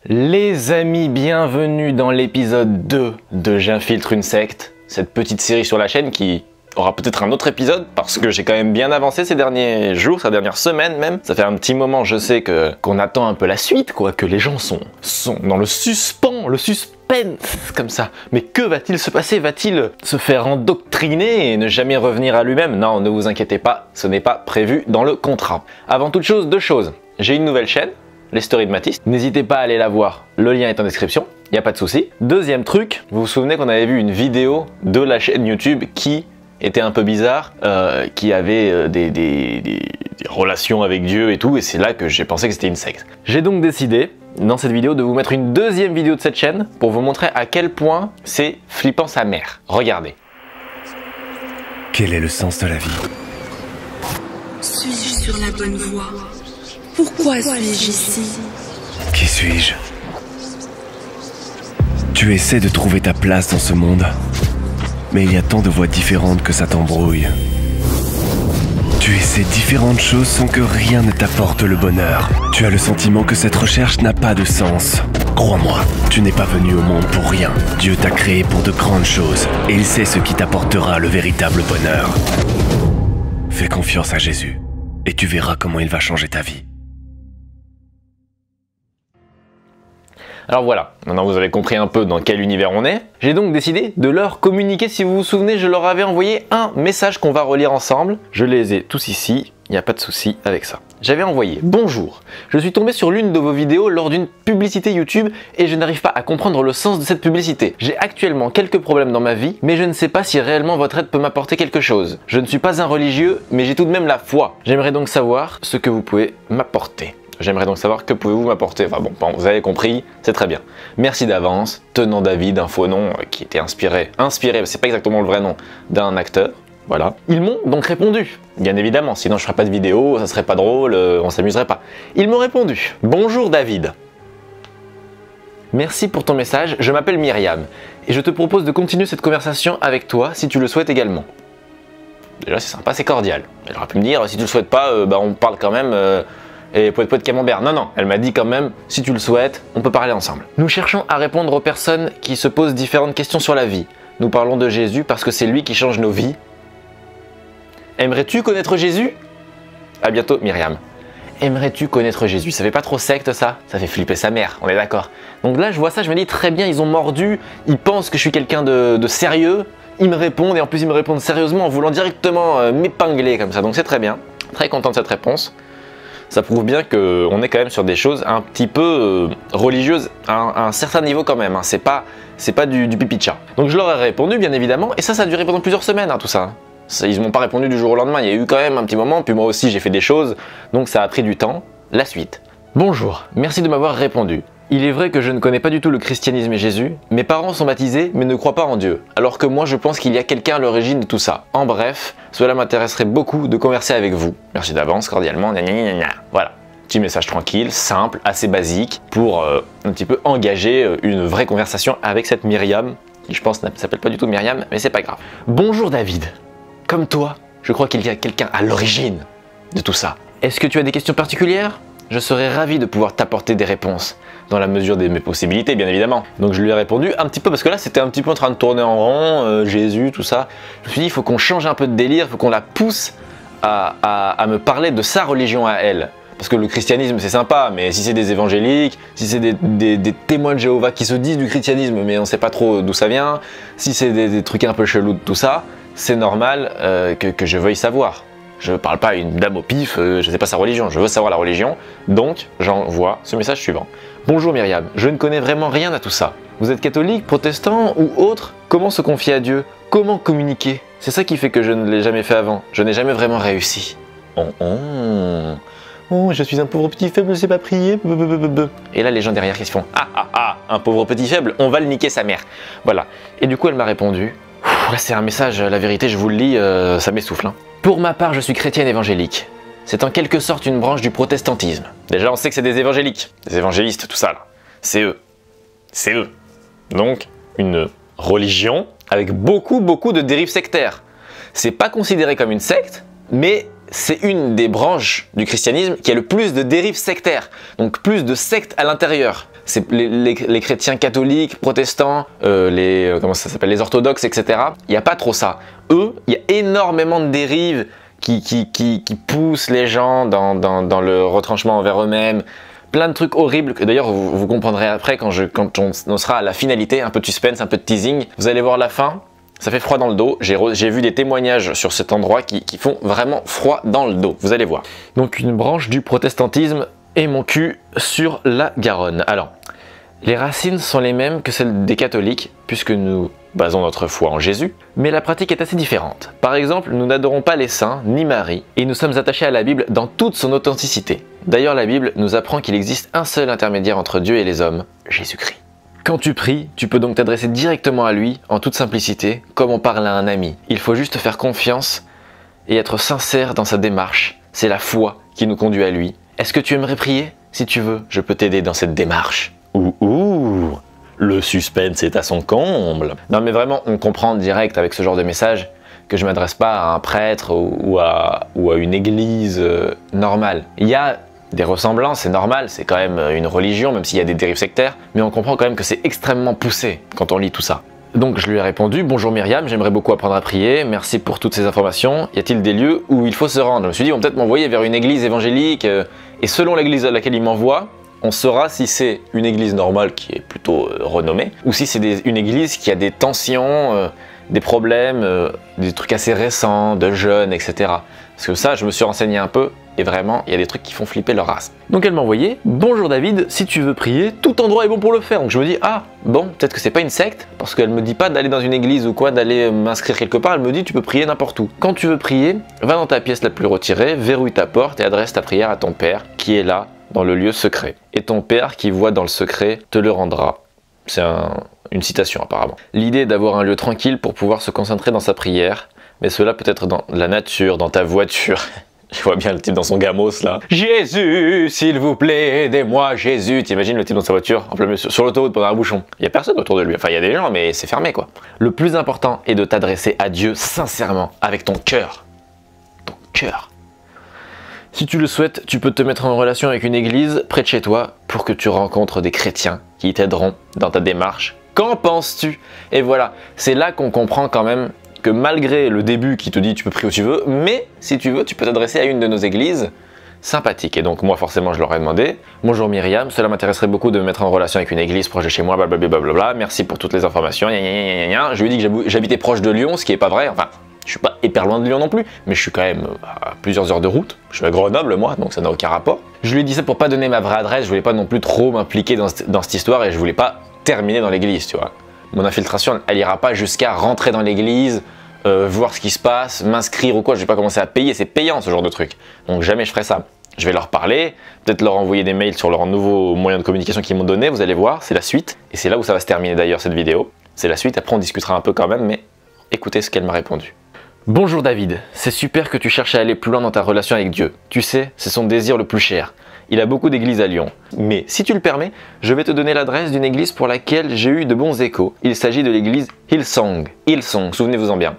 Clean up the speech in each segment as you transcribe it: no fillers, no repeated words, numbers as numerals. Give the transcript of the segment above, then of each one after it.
Les amis, bienvenue dans l'épisode 2 de J'infiltre une secte, cette petite série sur la chaîne qui aura peut-être un autre épisode parce que j'ai quand même bien avancé ces derniers jours, ces dernières semaines même. Ça fait un petit moment, je sais qu'on attend un peu la suite, quoi, que les gens sont dans le suspense comme ça. Mais que va-t-il se passer? Va-t-il se faire endoctriner et ne jamais revenir à lui-même? Non, ne vous inquiétez pas, ce n'est pas prévu dans le contrat. Avant toute chose, deux choses. J'ai une nouvelle chaîne, les stories de Mathis. N'hésitez pas à aller la voir, le lien est en description, il n'y a pas de souci. Deuxième truc, vous vous souvenez qu'on avait vu une vidéo de la chaîne YouTube qui était un peu bizarre, qui avait des relations avec Dieu et tout, et c'est là que j'ai pensé que c'était une secte. J'ai donc décidé, dans cette vidéo, de vous mettre une deuxième vidéo de cette chaîne pour vous montrer à quel point c'est flippant sa mère. Regardez. Quel est le sens de la vie? Suis-je sur la bonne voie? Pourquoi suis-je ici? Qui suis-je? Tu essaies de trouver ta place dans ce monde, mais il y a tant de voies différentes que ça t'embrouille. Tu essaies différentes choses sans que rien ne t'apporte le bonheur. Tu as le sentiment que cette recherche n'a pas de sens. Crois-moi, tu n'es pas venu au monde pour rien. Dieu t'a créé pour de grandes choses, et il sait ce qui t'apportera le véritable bonheur. Fais confiance à Jésus, et tu verras comment il va changer ta vie. Alors voilà, maintenant vous avez compris un peu dans quel univers on est. J'ai donc décidé de leur communiquer. Si vous vous souvenez, je leur avais envoyé un message qu'on va relire ensemble. Je les ai tous ici, il n'y a pas de souci avec ça. J'avais envoyé « Bonjour, je suis tombé sur l'une de vos vidéos lors d'une publicité YouTube et je n'arrive pas à comprendre le sens de cette publicité. J'ai actuellement quelques problèmes dans ma vie, mais je ne sais pas si réellement votre aide peut m'apporter quelque chose. Je ne suis pas un religieux, mais j'ai tout de même la foi. J'aimerais donc savoir ce que vous pouvez m'apporter. J'aimerais donc savoir que pouvez-vous m'apporter. Enfin bon, vous avez compris, c'est très bien. Merci d'avance, tenant David, un faux nom qui était inspiré, c'est pas exactement le vrai nom, d'un acteur. Voilà. Ils m'ont donc répondu, bien évidemment, sinon je ferais pas de vidéo, ça serait pas drôle, on s'amuserait pas. Ils m'ont répondu, bonjour David. Merci pour ton message, je m'appelle Myriam, et je te propose de continuer cette conversation avec toi si tu le souhaites également. Déjà c'est sympa, c'est cordial. Elle aurait pu me dire, si tu le souhaites pas, on parle quand même... et poète camembert. Non, elle m'a dit quand même, si tu le souhaites, on peut parler ensemble. Nous cherchons à répondre aux personnes qui se posent différentes questions sur la vie. Nous parlons de Jésus parce que c'est lui qui change nos vies. Aimerais-tu connaître Jésus? À bientôt, Myriam. Aimerais-tu connaître Jésus? Ça fait pas trop secte ça? Ça fait flipper sa mère, on est d'accord. Donc là, je vois ça, je me dis très bien, ils ont mordu, ils pensent que je suis quelqu'un de sérieux. Ils me répondent, et en plus ils me répondent sérieusement en voulant directement m'épingler comme ça. Donc c'est très bien, très content de cette réponse. Ça prouve bien qu'on est quand même sur des choses un petit peu religieuses à un certain niveau quand même. Hein. C'est pas du pipi de chat. Donc je leur ai répondu bien évidemment, et ça a duré pendant plusieurs semaines tout ça. Ils m'ont pas répondu du jour au lendemain, il y a eu quand même un petit moment, puis moi aussi j'ai fait des choses, donc ça a pris du temps. La suite. Bonjour, merci de m'avoir répondu. Il est vrai que je ne connais pas du tout le christianisme et Jésus. Mes parents sont baptisés mais ne croient pas en Dieu. Alors que moi je pense qu'il y a quelqu'un à l'origine de tout ça. En bref, cela m'intéresserait beaucoup de converser avec vous. Merci d'avance, cordialement, gna gna gna gna. Voilà. Petit message tranquille, simple, assez basique, pour un petit peu engager une vraie conversation avec cette Myriam, qui je pense ne s'appelle pas du tout Myriam, mais c'est pas grave. Bonjour David. Comme toi, je crois qu'il y a quelqu'un à l'origine de tout ça. Est-ce que tu as des questions particulières? Je serais ravi de pouvoir t'apporter des réponses, dans la mesure de mes possibilités bien évidemment. Donc je lui ai répondu un petit peu, parce que là c'était un petit peu en train de tourner en rond, Jésus, tout ça. Je me suis dit, il faut qu'on change un peu de délire, il faut qu'on la pousse à me parler de sa religion à elle. Parce que le christianisme c'est sympa, mais si c'est des évangéliques, si c'est des témoins de Jéhovah qui se disent du christianisme mais on sait pas trop d'où ça vient, si c'est des trucs un peu chelous de tout ça, c'est normal que je veuille savoir. Je ne parle pas à une dame au pif, je ne sais pas sa religion, je veux savoir la religion, donc j'envoie ce message suivant. Bonjour Myriam, je ne connais vraiment rien à tout ça. Vous êtes catholique, protestant ou autre? Comment se confier à Dieu? Comment communiquer? C'est ça qui fait que je ne l'ai jamais fait avant, je n'ai jamais vraiment réussi. Oh, je suis un pauvre petit faible, je ne sais pas prier. Et là les gens derrière qui se font un pauvre petit faible, on va le niquer sa mère. Voilà, et du coup elle m'a répondu. Là c'est un message, la vérité je vous le lis, ça m'essouffle. Pour ma part je suis chrétienne évangélique. C'est en quelque sorte une branche du protestantisme. Déjà on sait que c'est des évangéliques, des évangélistes, tout ça là. C'est eux. C'est eux. Donc une religion avec beaucoup de dérives sectaires. C'est pas considéré comme une secte, mais c'est une des branches du christianisme qui a le plus de dérives sectaires. Donc plus de sectes à l'intérieur. c'est les chrétiens catholiques, protestants, les orthodoxes, etc. Il n'y a pas trop ça. Eux, il y a énormément de dérives qui poussent les gens dans le retranchement envers eux-mêmes. Plein de trucs horribles que d'ailleurs vous comprendrez après quand on sera à la finalité, un peu de suspense, un peu de teasing. Vous allez voir la fin, ça fait froid dans le dos. J'ai vu des témoignages sur cet endroit qui font vraiment froid dans le dos, vous allez voir. Donc une branche du protestantisme et mon cul sur la Garonne. Alors, les racines sont les mêmes que celles des catholiques, puisque nous basons notre foi en Jésus, mais la pratique est assez différente. Par exemple, nous n'adorons pas les saints, ni Marie, et nous sommes attachés à la Bible dans toute son authenticité. D'ailleurs, la Bible nous apprend qu'il existe un seul intermédiaire entre Dieu et les hommes, Jésus-Christ. Quand tu pries, tu peux donc t'adresser directement à lui, en toute simplicité, comme on parle à un ami. Il faut juste faire confiance et être sincère dans sa démarche. C'est la foi qui nous conduit à lui. Est-ce que tu aimerais prier? Si tu veux, je peux t'aider dans cette démarche. Ouh, le suspense est à son comble. Non mais vraiment, on comprend direct avec ce genre de message que je ne m'adresse pas à un prêtre ou à une église normale. Il y a des ressemblances, c'est normal, c'est quand même une religion, même s'il y a des dérives sectaires, mais on comprend quand même que c'est extrêmement poussé quand on lit tout ça. Donc je lui ai répondu, bonjour Myriam, j'aimerais beaucoup apprendre à prier, merci pour toutes ces informations. Y a-t-il des lieux où il faut se rendre? Je me suis dit, on va peut-être m'envoyer vers une église évangélique, et selon l'église à laquelle il m'envoie, on saura si c'est une église normale qui est plutôt renommée, ou si c'est une église qui a des tensions, des problèmes, des trucs assez récents, de jeunes, etc. Parce que ça, je me suis renseigné un peu, et vraiment, il y a des trucs qui font flipper leur race. Donc elle m'a envoyé, bonjour David, si tu veux prier, tout endroit est bon pour le faire. Donc je me dis, ah, bon, peut-être que c'est pas une secte, parce qu'elle me dit pas d'aller dans une église ou quoi, d'aller m'inscrire quelque part, elle me dit, tu peux prier n'importe où. Quand tu veux prier, va dans ta pièce la plus retirée, verrouille ta porte et adresse ta prière à ton Père, qui est là, dans le lieu secret. Et ton Père qui voit dans le secret te le rendra. C'est une citation apparemment. L'idée est d'avoir un lieu tranquille pour pouvoir se concentrer dans sa prière, mais cela peut être dans la nature, dans ta voiture. Je vois bien le type dans son gamos là. Jésus, s'il vous plaît, aidez-moi, Jésus. T'imagines le type dans sa voiture, en plein milieu, sur l'autoroute pendant un bouchon. Il n'y a personne autour de lui. Enfin, il y a des gens, mais c'est fermé quoi. Le plus important est de t'adresser à Dieu sincèrement, avec ton cœur. Ton cœur. Si tu le souhaites, tu peux te mettre en relation avec une église près de chez toi pour que tu rencontres des chrétiens qui t'aideront dans ta démarche. Qu'en penses-tu? Et voilà, c'est là qu'on comprend quand même que malgré le début qui te dit tu peux prier où tu veux, mais si tu veux, tu peux t'adresser à une de nos églises sympathiques. Et donc moi forcément je leur ai demandé, bonjour Myriam, cela m'intéresserait beaucoup de me mettre en relation avec une église proche de chez moi, blablabla, merci pour toutes les informations, Je lui ai dit que j'habitais proche de Lyon, ce qui n'est pas vrai, enfin je suis pas hyper loin de Lyon non plus, mais je suis quand même à plusieurs heures de route. Je suis à Grenoble moi, donc ça n'a aucun rapport. Je lui ai dit ça pour pas donner ma vraie adresse, je voulais pas non plus trop m'impliquer dans cette histoire et je voulais pas terminer dans l'église, tu vois. Mon infiltration, elle ira pas jusqu'à rentrer dans l'église, voir ce qui se passe, m'inscrire ou quoi, je vais pas commencer à payer, c'est payant ce genre de truc. Donc jamais je ferai ça. Je vais leur parler, peut-être leur envoyer des mails sur leurs nouveaux moyens de communication qu'ils m'ont donné, vous allez voir, c'est la suite. Et c'est là où ça va se terminer d'ailleurs cette vidéo. C'est la suite, après on discutera un peu quand même, mais écoutez ce qu'elle m'a répondu. Bonjour David, c'est super que tu cherches à aller plus loin dans ta relation avec Dieu. Tu sais, c'est son désir le plus cher. Il a beaucoup d'églises à Lyon. Mais si tu le permets, je vais te donner l'adresse d'une église pour laquelle j'ai eu de bons échos. Il s'agit de l'église Hillsong. Hillsong, souvenez-vous-en bien.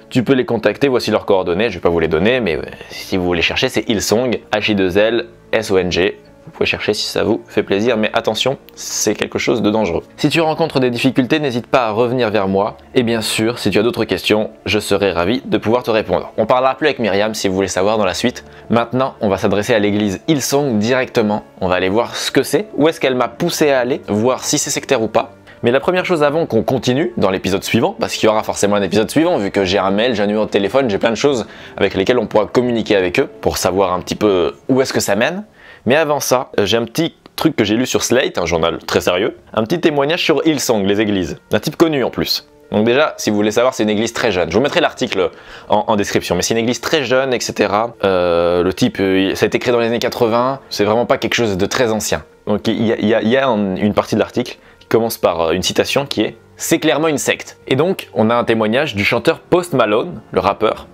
Tu peux les contacter, voici leurs coordonnées, je ne vais pas vous les donner, mais si vous voulez chercher, c'est Hillsong, H-I-2-L-S-O-N-G. Vous pouvez chercher si ça vous fait plaisir, mais attention, c'est quelque chose de dangereux. Si tu rencontres des difficultés, n'hésite pas à revenir vers moi. Et bien sûr, si tu as d'autres questions, je serai ravi de pouvoir te répondre. On parlera plus avec Myriam si vous voulez savoir dans la suite. Maintenant, on va s'adresser à l'église Hillsong directement. On va aller voir ce que c'est, où est-ce qu'elle m'a poussé à aller, voir si c'est sectaire ou pas. Mais la première chose avant qu'on continue dans l'épisode suivant, parce qu'il y aura forcément un épisode suivant, vu que j'ai un mail, j'ai un numéro de téléphone, j'ai plein de choses avec lesquelles on pourra communiquer avec eux pour savoir un petit peu où est-ce que ça mène. Mais avant ça, j'ai un petit truc que j'ai lu sur Slate, un journal très sérieux, un petit témoignage sur Hillsong, les églises, un type connu en plus. Donc déjà, si vous voulez savoir, c'est une église très jeune. Je vous mettrai l'article en description, mais c'est une église très jeune, etc. Le type, ça a été créé dans les années 80, c'est vraiment pas quelque chose de très ancien. Donc il y a une partie de l'article qui commence par une citation qui est « C'est clairement une secte ». Et donc, on a un témoignage du chanteur Post Malone, le rappeur,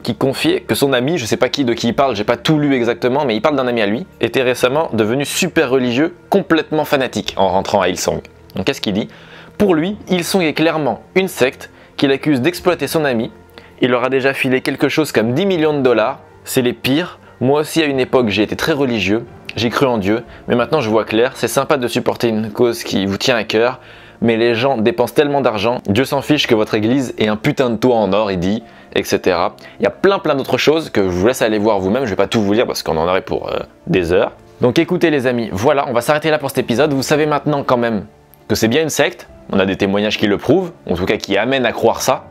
qui confiait que son ami, je sais pas de qui il parle, j'ai pas tout lu exactement, mais il parle d'un ami à lui, était récemment devenu super religieux, complètement fanatique en rentrant à Hillsong. Donc qu'est-ce qu'il dit? Pour lui, Hillsong est clairement une secte qu'il accuse d'exploiter son ami. Il leur a déjà filé quelque chose comme 10 millions de dollars, c'est les pires. Moi aussi à une époque j'ai été très religieux, J'ai cru en Dieu, mais maintenant je vois clair, c'est sympa de supporter une cause qui vous tient à cœur, mais les gens dépensent tellement d'argent, Dieu s'en fiche que votre église ait un putain de toit en or, il dit, etc. Il y a plein d'autres choses que je vous laisse aller voir vous-même, je vais pas tout vous lire parce qu'on en aurait pour des heures. Donc écoutez les amis, voilà, on va s'arrêter là pour cet épisode. Vous savez maintenant quand même que c'est bien une secte, on a des témoignages qui le prouvent, en tout cas qui amènent à croire ça.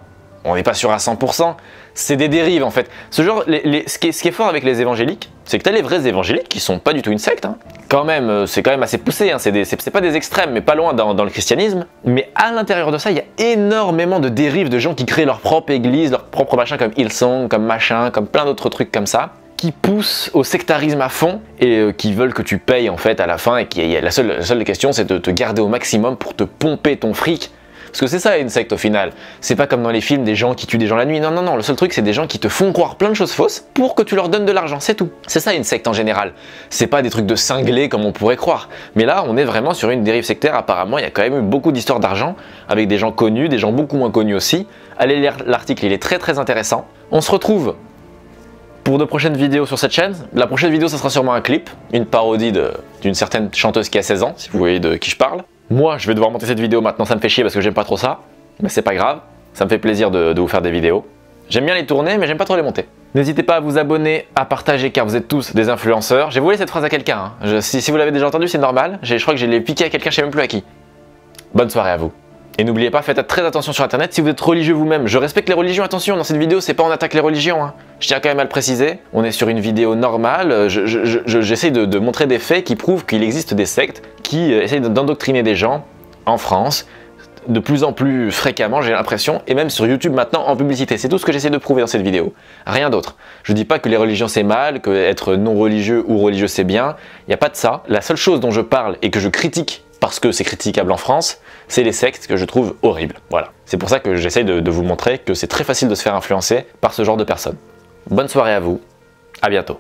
On n'est pas sûr à 100%, c'est des dérives en fait. Ce genre, ce qui est fort avec les évangéliques, c'est que tu as les vrais évangéliques qui sont pas du tout une secte. Hein. Quand même, c'est quand même assez poussé, hein. C'est pas des extrêmes, mais pas loin dans le christianisme. Mais à l'intérieur de ça, il y a énormément de dérives de gens qui créent leur propre église, leur propre machin comme Hillsong, comme machin, comme plein d'autres trucs comme ça, qui poussent au sectarisme à fond et qui veulent que tu payes en fait à la fin et la seule question c'est de te garder au maximum pour te pomper ton fric. Parce que c'est ça une secte au final. C'est pas comme dans les films des gens qui tuent des gens la nuit. Non, le seul truc c'est des gens qui te font croire plein de choses fausses pour que tu leur donnes de l'argent, c'est tout. C'est ça une secte en général. C'est pas des trucs de cinglés comme on pourrait croire. Mais là on est vraiment sur une dérive sectaire. Apparemment il y a quand même eu beaucoup d'histoires d'argent avec des gens connus, des gens beaucoup moins connus aussi. Allez lire l'article, il est très intéressant. On se retrouve pour de prochaines vidéos sur cette chaîne. La prochaine vidéo ça sera sûrement un clip, une parodie d'une certaine chanteuse qui a 16 ans, si vous voyez de qui je parle. Moi, je vais devoir monter cette vidéo maintenant, ça me fait chier parce que j'aime pas trop ça. Mais c'est pas grave, ça me fait plaisir de vous faire des vidéos. J'aime bien les tourner, mais j'aime pas trop les monter. N'hésitez pas à vous abonner, à partager, car vous êtes tous des influenceurs. J'ai volé cette phrase à quelqu'un, hein. Si vous l'avez déjà entendu, c'est normal. Je crois que je l'ai piqué à quelqu'un, je sais même plus à qui. Bonne soirée à vous. Et n'oubliez pas, faites très attention sur internet si vous êtes religieux vous-même. Je respecte les religions, attention, dans cette vidéo, c'est pas on attaque les religions. Hein. Je tiens quand même à le préciser. On est sur une vidéo normale, j'essaie de montrer des faits qui prouvent qu'il existe des sectes qui essayent d'endoctriner des gens en France, de plus en plus fréquemment, j'ai l'impression, et même sur YouTube maintenant en publicité. C'est tout ce que j'essaie de prouver dans cette vidéo. Rien d'autre. Je dis pas que les religions c'est mal, que être non religieux ou religieux c'est bien. Il n'y a pas de ça. La seule chose dont je parle et que je critique, parce que c'est critiquable en France, c'est les sectes que je trouve horribles. Voilà. C'est pour ça que j'essaie de vous montrer que c'est très facile de se faire influencer par ce genre de personnes. Bonne soirée à vous, à bientôt.